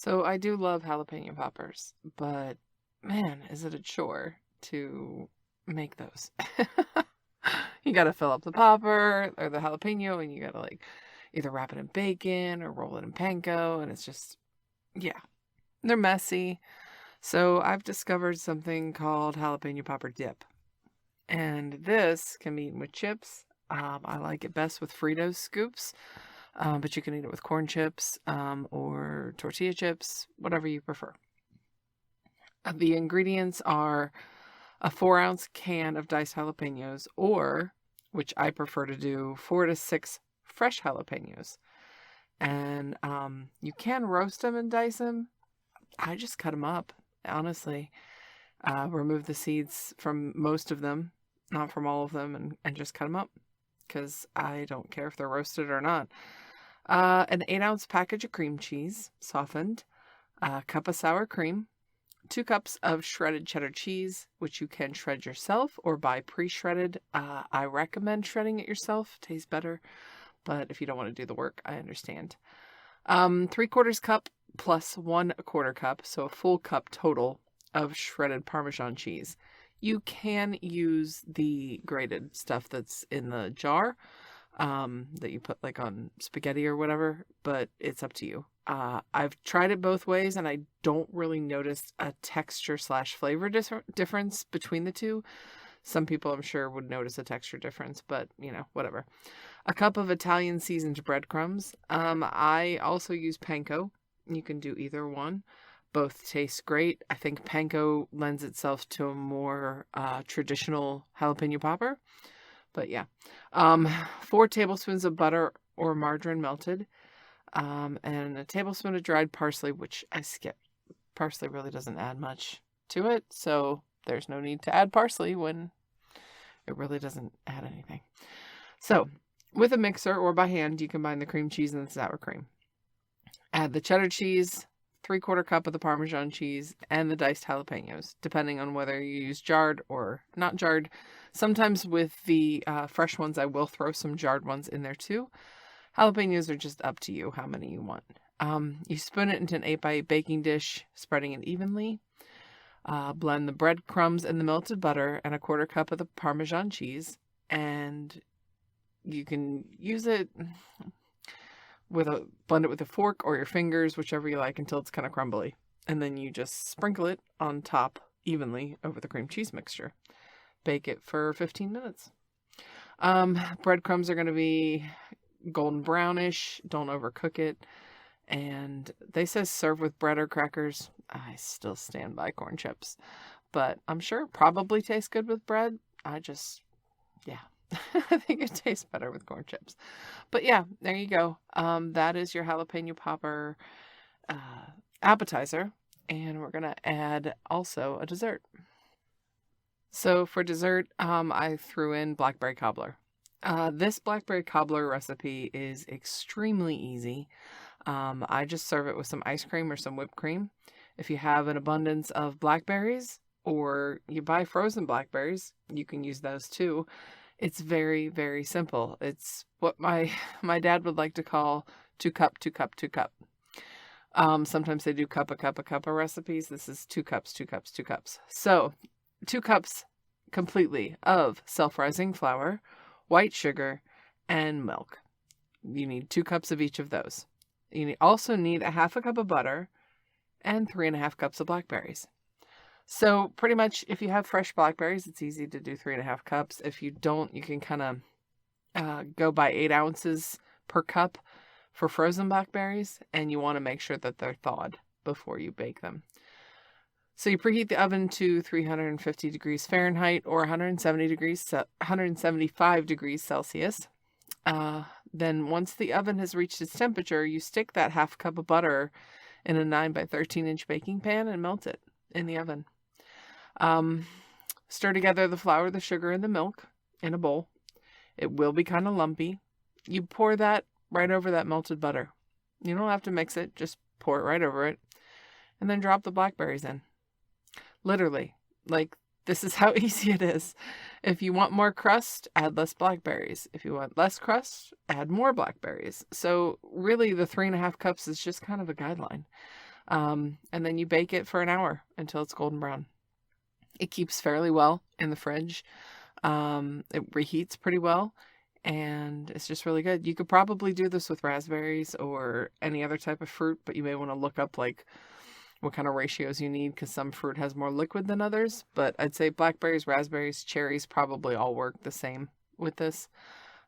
So I do love jalapeno poppers, but man, is it a chore to make those. You gotta fill up the popper or the jalapeno and you gotta like either wrap it in bacon or roll it in panko, and it's just, yeah, they're messy. So I've discovered something called jalapeno popper dip. And this can be eaten with chips. I like it best with Fritos scoops, but you can eat it with corn chips or tortilla chips, whatever you prefer. The ingredients are a 4-ounce can of diced jalapenos, or, which I prefer to do, 4 to 6 fresh jalapenos. And you can roast them and dice them. I just cut them up, honestly. Remove the seeds from most of them, not from all of them, and just cut them up because I don't care if they're roasted or not. An 8-ounce package of cream cheese, softened, a cup of sour cream, 2 cups of shredded cheddar cheese, which you can shred yourself or buy pre-shredded. I recommend shredding it yourself. Tastes better, but if you don't want to do the work, I understand. 3/4 cup plus 1/4 cup, so a full cup total of shredded Parmesan cheese. You can use the grated stuff that's in the jar that you put like on spaghetti or whatever, but it's up to you. I've tried it both ways and I don't really notice a texture / flavor difference between the two. Some people I'm sure would notice a texture difference, but whatever. A cup of Italian seasoned breadcrumbs. I also use panko. You can do either one. Both taste great. I think panko lends itself to a more traditional jalapeno popper. But yeah. 4 tablespoons of butter or margarine melted. And a tablespoon of dried parsley, which I skip. Parsley really doesn't add much to it, so there's no need to add parsley when it really doesn't add anything. So, with a mixer or by hand, you combine the cream cheese and the sour cream. Add the cheddar cheese, 3/4 cup of the Parmesan cheese, and the diced jalapenos, depending on whether you use jarred or not jarred. Sometimes with the fresh ones, I will throw some jarred ones in there too. Jalapenos are just up to you how many you want. You spoon it into an 8x8 baking dish, spreading it evenly. Blend the breadcrumbs and the melted butter and 1/4 cup of the Parmesan cheese, and you can use it blend it with a fork or your fingers, whichever you like, until it's kind of crumbly. And then you just sprinkle it on top evenly over the cream cheese mixture. Bake it for 15 minutes. Breadcrumbs are going to be golden brownish. Don't overcook it. And they say serve with bread or crackers. I still stand by corn chips, but I'm sure it probably tastes good with bread. Yeah. I think it tastes better with corn chips. But yeah, there you go. That is your jalapeno popper appetizer. And we're going to add also a dessert. So for dessert, I threw in blackberry cobbler. This blackberry cobbler recipe is extremely easy. I just serve it with some ice cream or some whipped cream. If you have an abundance of blackberries or you buy frozen blackberries, you can use those too. It's very, very simple. It's what my dad would like to call 2 cup, 2 cup, 2 cup. Sometimes they do cup, a cup, a cup of recipes. This is 2 cups, 2 cups, 2 cups. So 2 cups completely of self-rising flour, white sugar, and milk. You need 2 cups of each of those. You also need a 1/2 cup of butter and 3.5 cups of blackberries. So pretty much if you have fresh blackberries, it's easy to do 3.5 cups. If you don't, you can kind of go by 8 ounces per cup for frozen blackberries, and you want to make sure that they're thawed before you bake them. So you preheat the oven to 350 degrees Fahrenheit or 175 degrees Celsius. Then once the oven has reached its temperature, you stick that 1/2 cup of butter in a 9 by 13 inch baking pan and melt it in the oven. Stir together the flour, the sugar, and the milk in a bowl. It will be kind of lumpy. You pour that right over that melted butter. You don't have to mix it, just pour it right over it. And then drop the blackberries in. Literally, like, this is how easy it is. If you want more crust, add less blackberries. If you want less crust, add more blackberries. So really the 3.5 cups is just kind of a guideline. And then you bake it for an hour until it's golden brown. It keeps fairly well in the fridge. It reheats pretty well, and it's just really good. You could probably do this with raspberries or any other type of fruit, but you may want to look up like what kind of ratios you need, because some fruit has more liquid than others. But I'd say blackberries, raspberries, cherries probably all work the same with this.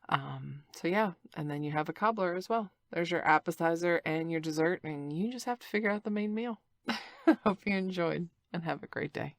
So yeah, and then you have a cobbler as well. There's your appetizer and your dessert, and you just have to figure out the main meal. Hope you enjoyed, and have a great day.